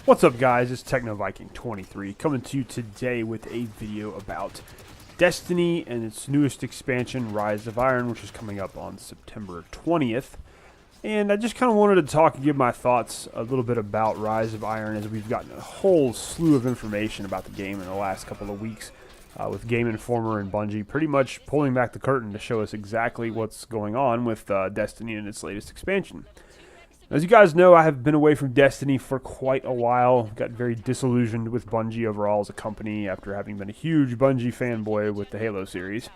What's up, guys? It's TechnoViking23 coming to you today with a video about Destiny and its newest expansion, Rise of Iron, which is coming up on September 20th. And I just kind of wanted to talk and give my thoughts a little bit about Rise of Iron, as we've gotten a whole slew of information about the game in the last couple of weeks, with Game Informer and Bungie pretty much pulling back the curtain to show us exactly what's going on with Destiny and its latest expansion. As you guys know, I have been away from Destiny for quite a while. Got very disillusioned with Bungie overall as a company after having been a huge Bungie fanboy with the Halo series.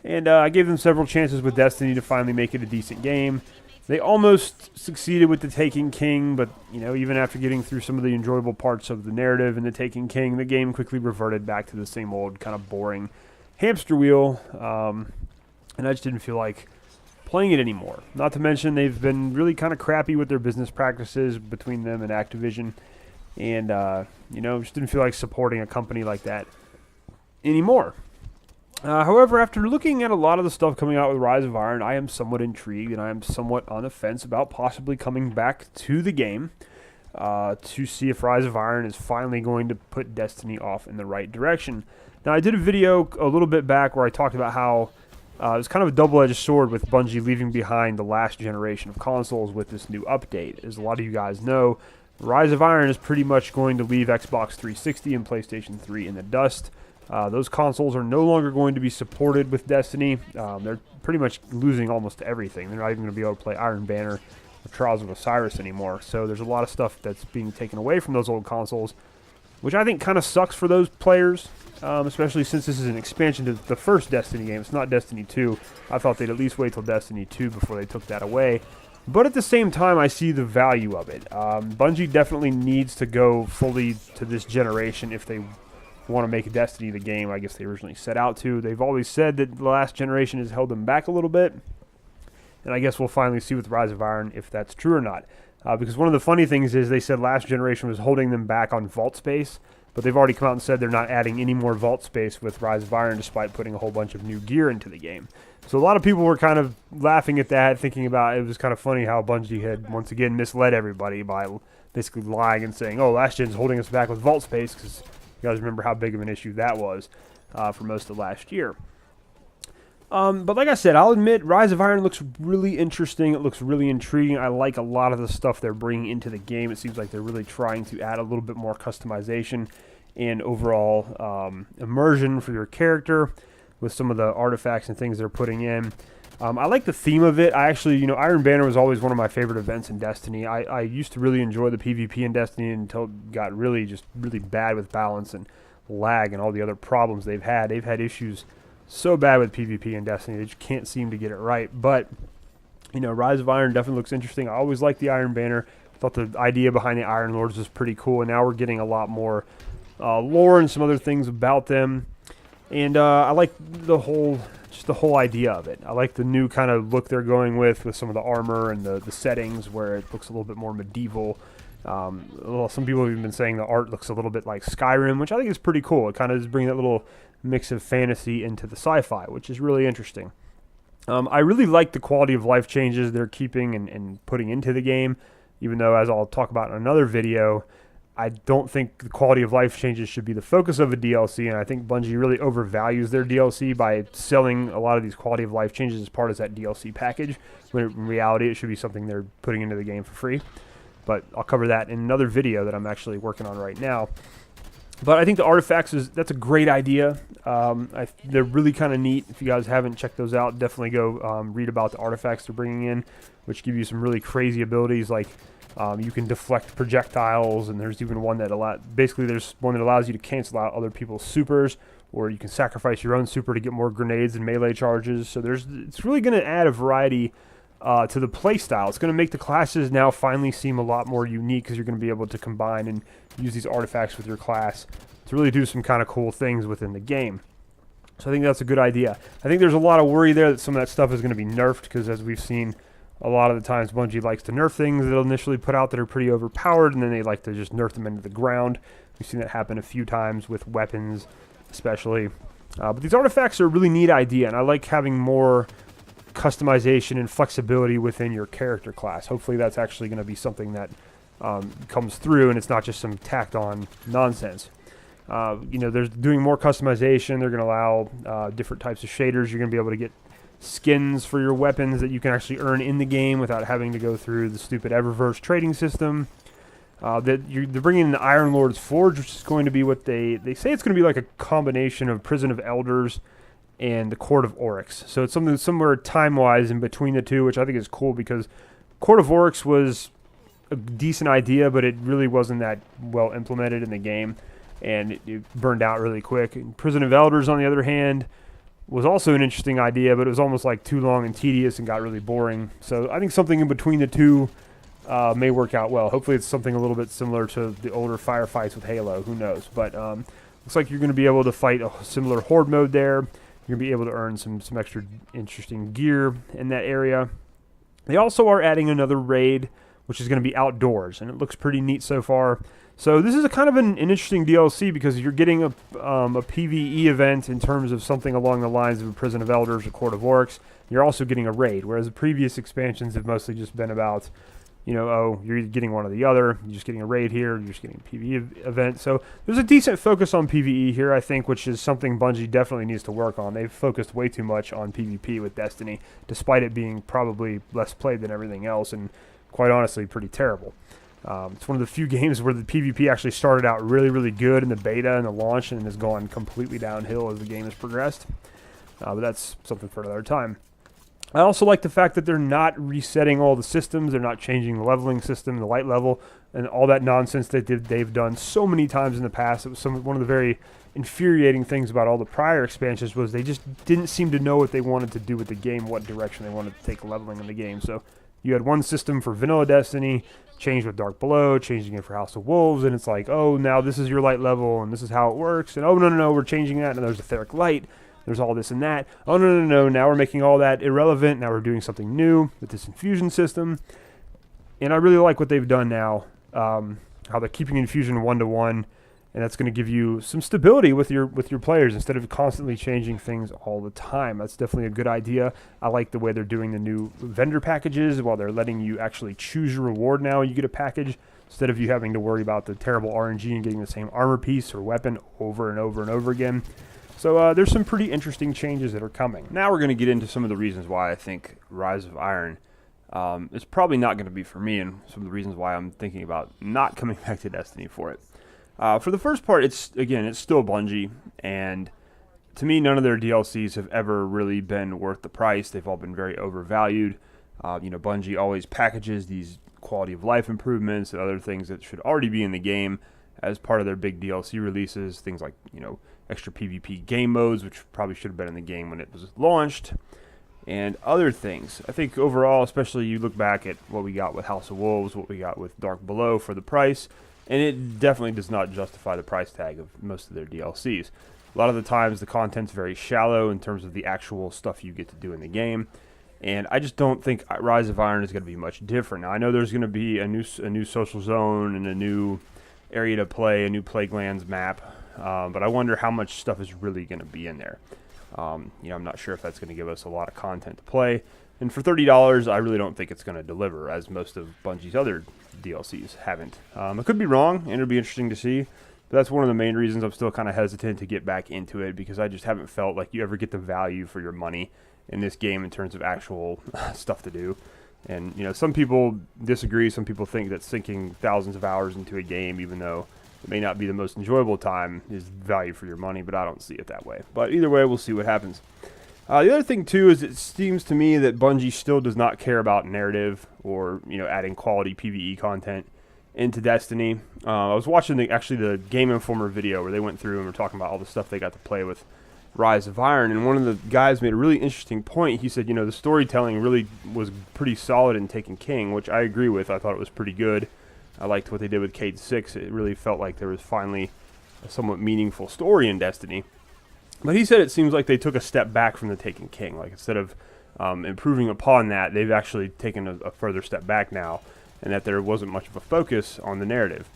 And I gave them several chances with Destiny to finally make it a decent game. They almost succeeded with the Taken King, but even after getting through some of the enjoyable parts of the narrative in the Taken King, the game quickly reverted back to the same old kind of boring hamster wheel. And I just didn't feel like playing it anymore. Not to mention they've been really kind of crappy with their business practices between them and Activision, and just didn't feel like supporting a company like that anymore. However, after looking at a lot of the stuff coming out with Rise of Iron, I am somewhat intrigued, and I am somewhat on the fence about possibly coming back to the game to see if Rise of Iron is finally going to put Destiny off in the right direction. Now, I did a video a little bit back where I talked about how it was kind of a double-edged sword with Bungie leaving behind the last generation of consoles with this new update. As a lot of you guys know, Rise of Iron is pretty much going to leave Xbox 360 and PlayStation 3 in the dust. Those consoles are no longer going to be supported with Destiny. They're pretty much losing almost everything. They're not even going to be able to play Iron Banner or Trials of Osiris anymore. So there's a lot of stuff that's being taken away from those old consoles, which I think kind of sucks for those players. Especially since this is an expansion to the first Destiny game. It's not Destiny 2. I thought they'd at least wait till Destiny 2 before they took that away. But at the same time, I see the value of it. Bungie definitely needs to go fully to this generation if they want to make Destiny the game I guess they originally set out to. They've always said that the last generation has held them back a little bit. And I guess we'll finally see with Rise of Iron if that's true or not. Because one of the funny things is they said last generation was holding them back on vault space. But they've already come out and said they're not adding any more vault space with Rise of Iron, despite putting a whole bunch of new gear into the game. So a lot of people were kind of laughing at that, thinking about it was kind of funny how Bungie had once again misled everybody by basically lying and saying, oh, last gen's holding us back with vault space, because you guys remember how big of an issue that was for most of last year. But like I said, I'll admit, Rise of Iron looks really interesting. It looks really intriguing. I like a lot of the stuff they're bringing into the game. It seems like they're really trying to add a little bit more customization and overall immersion for your character with some of the artifacts and things they're putting in. I like the theme of it. I actually, Iron Banner was always one of my favorite events in Destiny. I used to really enjoy the PvP in Destiny until it got really bad with balance and lag and all the other problems they've had. They've had issues so bad with PvP in Destiny, they just can't seem to get it right. But, Rise of Iron definitely looks interesting. I always liked the Iron Banner. Thought the idea behind the Iron Lords was pretty cool, and now we're getting a lot more lore and some other things about them. And I like the whole idea of it. I like the new kind of look they're going with some of the armor and the settings, where it looks a little bit more medieval. Some people have even been saying the art looks a little bit like Skyrim, which I think is pretty cool. It kind of is bringing that little mix of fantasy into the sci-fi, which is really interesting. I really like the quality of life changes they're keeping and putting into the game, even though, as I'll talk about in another video, I don't think the quality of life changes should be the focus of a DLC, and I think Bungie really overvalues their DLC by selling a lot of these quality of life changes as part of that DLC package, when in reality it should be something they're putting into the game for free. But I'll cover that in another video that I'm actually working on right now. But I think the artifacts, that's a great idea. They're really kind of neat. If you guys haven't checked those out, definitely go read about the artifacts they're bringing in, which give you some really crazy abilities, like you can deflect projectiles, and there's even one that there's one that allows you to cancel out other people's supers, or you can sacrifice your own super to get more grenades and melee charges. So it's really going to add a variety to the playstyle. It's going to make the classes now finally seem a lot more unique, because you're going to be able to combine and use these artifacts with your class to really do some kind of cool things within the game. So I think that's a good idea. I think there's a lot of worry there that some of that stuff is going to be nerfed, because as we've seen, a lot of the times Bungie likes to nerf things they'll initially put out that are pretty overpowered, and then they like to just nerf them into the ground. We've seen that happen a few times with weapons, especially. But these artifacts are a really neat idea, and I like having more customization and flexibility within your character class. Hopefully that's actually going to be something that comes through, and it's not just some tacked on nonsense. They're doing more customization. They're going to allow different types of shaders. You're going to be able to get skins for your weapons that you can actually earn in the game without having to go through the stupid Eververse trading system. They're bringing in the Iron Lord's Forge, which is going to be what they say it's going to be like a combination of Prison of Elders and the Court of Oryx. So it's something somewhere time-wise in between the two, which I think is cool because Court of Oryx was a decent idea, but it really wasn't that well implemented in the game, and it burned out really quick. And Prison of Elders, on the other hand, was also an interesting idea, but it was almost like too long and tedious and got really boring. So I think something in between the two may work out well. Hopefully it's something a little bit similar to the older firefights with Halo. Who knows? But looks like you're going to be able to fight a similar horde mode there. You're going to be able to earn some extra interesting gear in that area. They also are adding another raid, which is going to be outdoors, and it looks pretty neat so far. So this is a kind of an interesting DLC because you're getting a PvE event in terms of something along the lines of a Prison of Elders or Court of Oryx. You're also getting a raid, whereas the previous expansions have mostly just been about, you're getting one or the other. You're just getting a raid here. You're just getting a PvE event. So there's a decent focus on PvE here, I think, which is something Bungie definitely needs to work on. They've focused way too much on PvP with Destiny, despite it being probably less played than everything else, and quite honestly, pretty terrible. It's one of the few games where the PvP actually started out really, really good in the beta and the launch, and has gone completely downhill as the game has progressed. But that's something for another time. I also like the fact that they're not resetting all the systems. They're not changing the leveling system, the light level, and all that nonsense that they've done so many times in the past. It was one of the very infuriating things about all the prior expansions was they just didn't seem to know what they wanted to do with the game, what direction they wanted to take leveling in the game. So you had one system for vanilla Destiny, changed with Dark Below, changing it for House of Wolves, and it's like, oh, now this is your light level, and this is how it works, and oh, no, we're changing that, and there's Etheric Light. There's all this and that. Oh, no, now we're making all that irrelevant. Now we're doing something new with this infusion system. And I really like what they've done now, how they're keeping infusion 1-to-1, and that's going to give you some stability with your players instead of constantly changing things all the time. That's definitely a good idea. I like the way they're doing the new vendor packages while they're letting you actually choose your reward now. You get a package instead of you having to worry about the terrible RNG and getting the same armor piece or weapon over and over and over again. So there's some pretty interesting changes that are coming. Now we're going to get into some of the reasons why I think Rise of Iron is probably not going to be for me, and some of the reasons why I'm thinking about not coming back to Destiny for it. For the first part, it's still Bungie, and to me, none of their DLCs have ever really been worth the price. They've all been very overvalued. Bungie always packages these quality of life improvements and other things that should already be in the game as part of their big DLC releases, things like, extra PvP game modes, which probably should have been in the game when it was launched, and other things. I think overall, especially you look back at what we got with House of Wolves, what we got with Dark Below for the price, and it definitely does not justify the price tag of most of their DLCs. A lot of the times the content's very shallow in terms of the actual stuff you get to do in the game, and I just don't think Rise of Iron is going to be much different. Now, I know there's going to be a new social zone and a new area to play, a new Plaguelands map, but I wonder how much stuff is really going to be in there. I'm not sure if that's going to give us a lot of content to play. And for $30, I really don't think it's going to deliver, as most of Bungie's other DLCs haven't. I could be wrong, and it'll be interesting to see. But that's one of the main reasons I'm still kind of hesitant to get back into it, because I just haven't felt like you ever get the value for your money in this game in terms of actual stuff to do. And, some people disagree. Some people think that sinking thousands of hours into a game, even though it may not be the most enjoyable time, is value for your money, but I don't see it that way. But either way, we'll see what happens. The other thing, too, is it seems to me that Bungie still does not care about narrative or, adding quality PvE content into Destiny. I was watching the Game Informer video where they went through and were talking about all the stuff they got to play with Rise of Iron, and one of the guys made a really interesting point. He said, the storytelling really was pretty solid in Taken King, which I agree with. I thought it was pretty good. I liked what they did with Cade 6. It really felt like there was finally a somewhat meaningful story in Destiny. But he said it seems like they took a step back from the Taken King. Like, instead of improving upon that, they've actually taken a further step back now, and that there wasn't much of a focus on the narrative.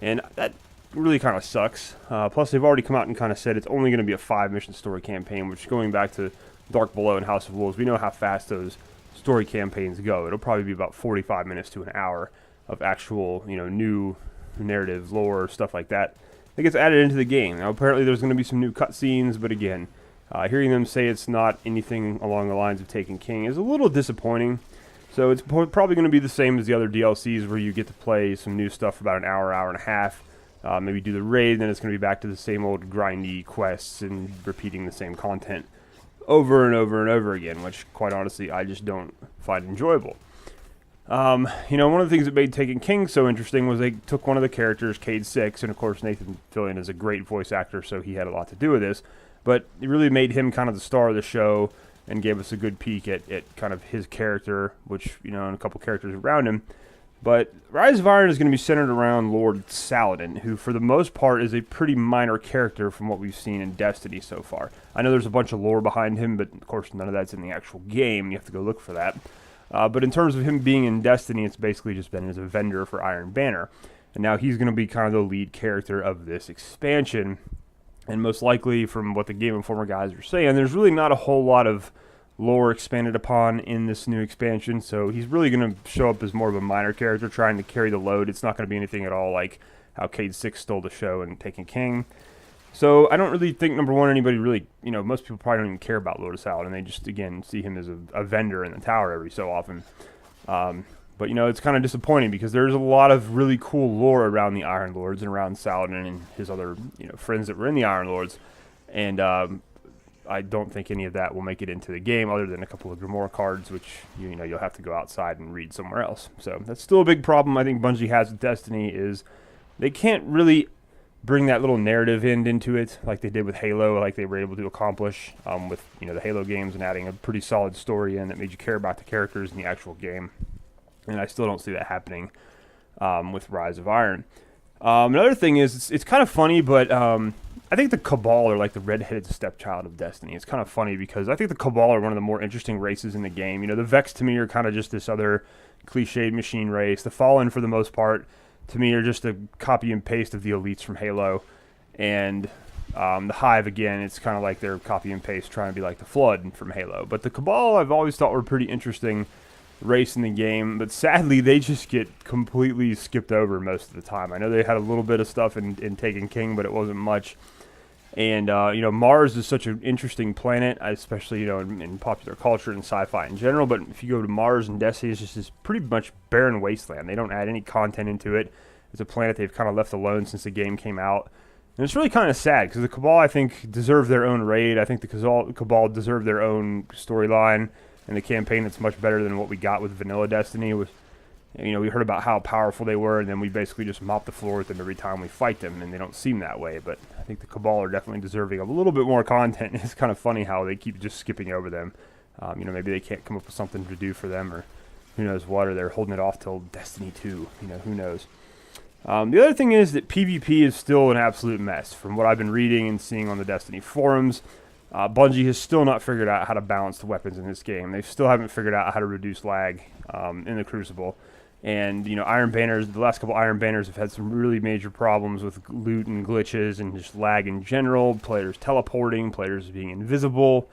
And that really kind of sucks. Plus, they've already come out and kind of said it's only going to be a 5-mission story campaign, which, going back to Dark Below and House of Wolves, we know how fast those story campaigns go. It'll probably be about 45 minutes to an hour. of actual, new narrative, lore, stuff like that gets added into the game. Now, apparently there's going to be some new cutscenes, but again, hearing them say it's not anything along the lines of Taken King is a little disappointing. So it's probably going to be the same as the other DLCs, where you get to play some new stuff for about an hour, hour and a half, maybe do the raid, then it's going to be back to the same old grindy quests and repeating the same content over and over and over again, which, quite honestly, I just don't find enjoyable. One of the things that made Taken King so interesting was they took one of the characters, Cade 6, and of course Nathan Fillion is a great voice actor, so he had a lot to do with this, but it really made him kind of the star of the show and gave us a good peek at kind of his character, which, and a couple characters around him. But Rise of Iron is going to be centered around Lord Saladin, who for the most part is a pretty minor character from what we've seen in Destiny so far. I know there's a bunch of lore behind him, but of course none of that's in the actual game. You have to go look for that. But in terms of him being in Destiny, it's basically just been as a vendor for Iron Banner. And now he's going to be kind of the lead character of this expansion. And most likely, from what the Game Informer guys are saying, there's really not a whole lot of lore expanded upon in this new expansion. So he's really going to show up as more of a minor character trying to carry the load. It's not going to be anything at all like how Cade 6 stole the show and Taken King. So I don't really think, number one, anybody really, most people probably don't even care about Lord of Saladin, and they just, again, see him as a vendor in the tower every so often. But, it's kind of disappointing because there's a lot of really cool lore around the Iron Lords and around Saladin and his other, friends that were in the Iron Lords. And I don't think any of that will make it into the game other than a couple of Grimoire cards, which, you'll have to go outside and read somewhere else. So that's still a big problem I think Bungie has with Destiny is they can't really bring that little narrative end into it like they did with Halo, like they were able to accomplish with the Halo games, and adding a pretty solid story in that made you care about the characters in the actual game. And I still don't see that happening with Rise of Iron. Another thing is it's kind of funny, but I think the Cabal are like the red-headed stepchild of Destiny. It's kind of funny because I think the Cabal are one of the more interesting races in the game. The Vex to me are kind of just this other cliched machine race. The Fallen, for the most part, to me, are just a copy and paste of the elites from Halo. And the Hive, again, it's kind of like their copy and paste trying to be like the Flood from Halo. But the Cabal, I've always thought were a pretty interesting race in the game. But sadly, they just get completely skipped over most of the time. I know they had a little bit of stuff in Taken King, but it wasn't much. And, Mars is such an interesting planet, especially, in popular culture and sci-fi in general. But if you go to Mars and Destiny, it's just this pretty much barren wasteland. They don't add any content into it. It's a planet they've kind of left alone since the game came out. And it's really kind of sad because the Cabal, I think, deserve their own raid. I think the Cabal deserve their own storyline and the campaign that's much better than what we got with Vanilla Destiny. We heard about how powerful they were, and then we basically just mop the floor with them every time we fight them, and they don't seem that way. But I think the Cabal are definitely deserving of a little bit more content. It's kind of funny how they keep just skipping over them. Maybe they can't come up with something to do for them, or who knows what, or they're holding it off till Destiny 2. Who knows. The other thing is that PvP is still an absolute mess. From what I've been reading and seeing on the Destiny forums, Bungie has still not figured out how to balance the weapons in this game. They still haven't figured out how to reduce lag in the Crucible. And, Iron Banners, the last couple Iron Banners have had some really major problems with loot and glitches and just lag in general, players teleporting, players being invisible.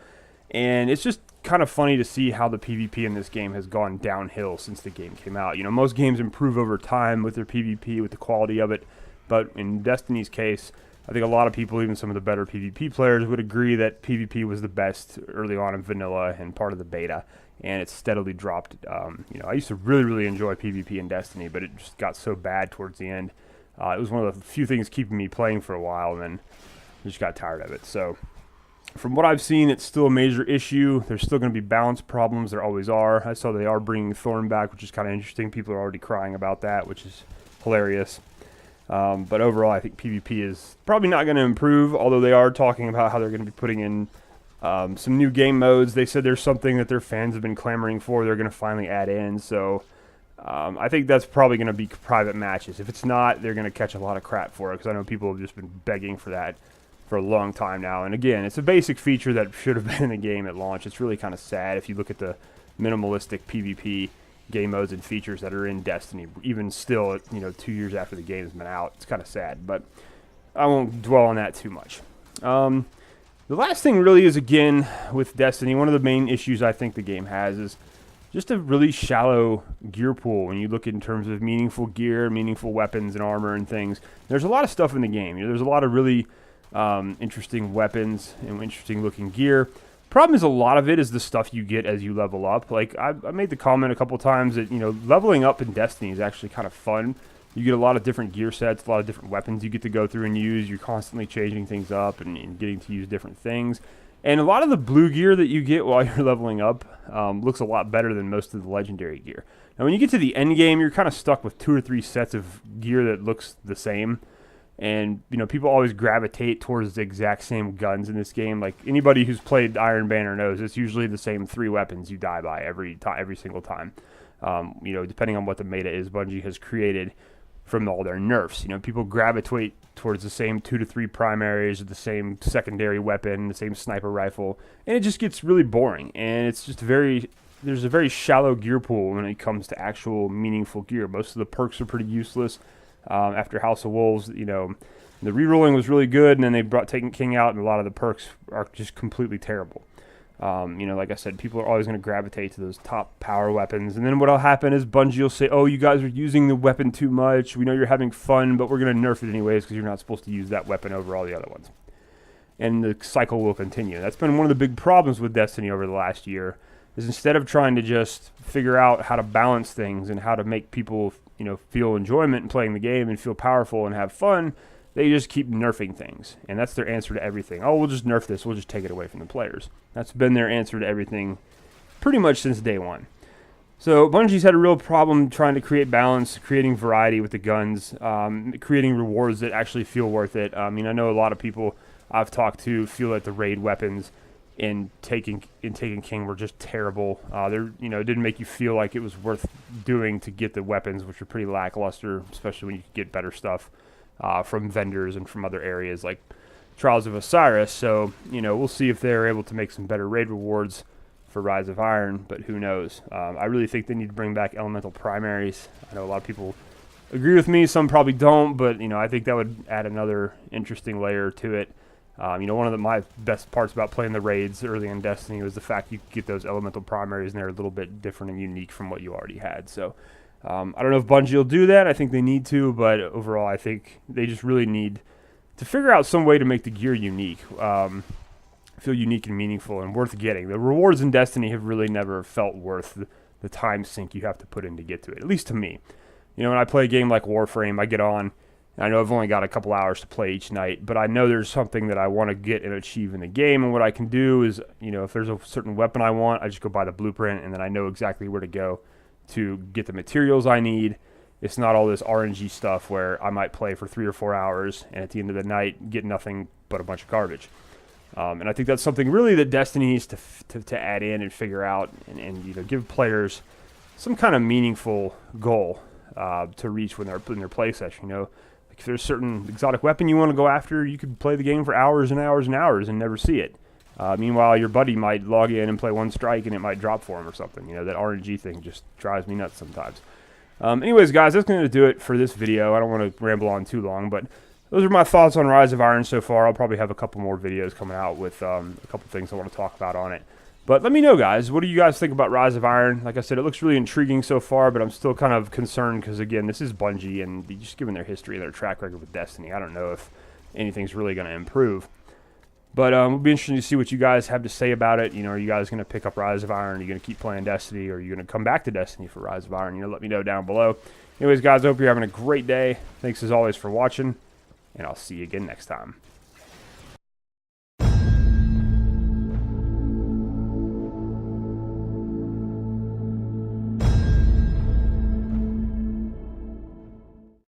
And it's just kind of funny to see how the PvP in this game has gone downhill since the game came out. Most games improve over time with their PvP, with the quality of it. But in Destiny's case, I think a lot of people, even some of the better PvP players, would agree that PvP was the best early on in vanilla and part of the beta. And it's steadily dropped. I used to really, really enjoy PvP in Destiny, but it just got so bad towards the end. It was one of the few things keeping me playing for a while, and then I just got tired of it. So, from what I've seen, it's still a major issue. There's still going to be balance problems. There always are. I saw they are bringing Thorn back, which is kind of interesting. People are already crying about that, which is hilarious. But overall, I think PvP is probably not going to improve, although they are talking about how they're going to be putting in some new game modes. They said there's something that their fans have been clamoring for. They're going to finally add in. So I think that's probably going to be private matches. If it's not, they're going to catch a lot of crap for it because I know people have just been begging for that for a long time now. And again, it's a basic feature that should have been in the game at launch. It's really kind of sad if you look at the minimalistic PvP game modes and features that are in Destiny, even still, 2 years after the game has been out. It's kind of sad, but I won't dwell on that too much. The last thing really is, again, with Destiny, one of the main issues I think the game has is just a really shallow gear pool when you look in terms of meaningful gear, meaningful weapons and armor and things. There's a lot of stuff in the game. There's a lot of really interesting weapons and interesting looking gear. Problem is, a lot of it is the stuff you get as you level up. Like I made the comment a couple times that leveling up in Destiny is actually kind of fun. You get a lot of different gear sets, a lot of different weapons you get to go through and use. You're constantly changing things up and getting to use different things. And a lot of the blue gear that you get while you're leveling up looks a lot better than most of the legendary gear. Now, when you get to the end game, you're kind of stuck with 2 or 3 sets of gear that looks the same. And, people always gravitate towards the exact same guns in this game. Like, anybody who's played Iron Banner knows it's usually the same 3 weapons you die by every single time. Depending on what the meta is, Bungie has created from all their nerfs. People gravitate towards the same 2 to 3 primaries, the same secondary weapon, the same sniper rifle, and it just gets really boring. And it's just there's a very shallow gear pool when it comes to actual meaningful gear. Most of the perks are pretty useless. After House of Wolves, the rerolling was really good, and then they brought Taken King out, and a lot of the perks are just completely terrible. Like I said, people are always going to gravitate to those top power weapons. And then what'll happen is Bungie will say, oh, you guys are using the weapon too much. We know you're having fun, but we're going to nerf it anyways because you're not supposed to use that weapon over all the other ones. And the cycle will continue. That's been one of the big problems with Destiny over the last year, is instead of trying to just figure out how to balance things and how to make people, feel enjoyment in playing the game and feel powerful and have fun, they just keep nerfing things, and that's their answer to everything. Oh, we'll just nerf this. We'll just take it away from the players. That's been their answer to everything pretty much since day one. So Bungie's had a real problem trying to create balance, creating variety with the guns, creating rewards that actually feel worth it. I know a lot of people I've talked to feel that the raid weapons in Taken King were just terrible. It didn't make you feel like it was worth doing to get the weapons, which are pretty lackluster, especially when you could get better stuff from vendors and from other areas like Trials of Osiris. So, we'll see if they're able to make some better raid rewards for Rise of Iron, but who knows. I really think they need to bring back elemental primaries. I know a lot of people agree with me, some probably don't, but, I think that would add another interesting layer to it. One of my best parts about playing the raids early in Destiny was the fact you could get those elemental primaries, and they're a little bit different and unique from what you already had. So, I don't know if Bungie will do that. I think they need to, but overall, I think they just really need to figure out some way to make the gear unique, feel unique and meaningful and worth getting. The rewards in Destiny have really never felt worth the time sink you have to put in to get to it, at least to me. When I play a game like Warframe, I get on, and I know I've only got a couple hours to play each night, but I know there's something that I want to get and achieve in the game, and what I can do is, if there's a certain weapon I want, I just go buy the blueprint, and then I know exactly where to go to get the materials I need. It's not all this RNG stuff where I might play for 3 or 4 hours and at the end of the night get nothing but a bunch of garbage. And I think that's something really that Destiny needs to add in and figure out and give players some kind of meaningful goal to reach when they're in their play session. Like if there's a certain exotic weapon you want to go after, you could play the game for hours and hours and hours and never see it. Meanwhile, your buddy might log in and play one strike, and it might drop for him or something. That RNG thing just drives me nuts sometimes. Anyways, guys, that's going to do it for this video. I don't want to ramble on too long, but those are my thoughts on Rise of Iron so far. I'll probably have a couple more videos coming out with a couple things I want to talk about on it. But let me know, guys. What do you guys think about Rise of Iron? Like I said, it looks really intriguing so far, but I'm still kind of concerned because, again, this is Bungie, and just given their history and their track record with Destiny, I don't know if anything's really going to improve. But it'll be interesting to see what you guys have to say about it. Are you guys going to pick up Rise of Iron? Are you going to keep playing Destiny? Or are you going to come back to Destiny for Rise of Iron? Let me know down below. Anyways, guys, I hope you're having a great day. Thanks, as always, for watching, and I'll see you again next time.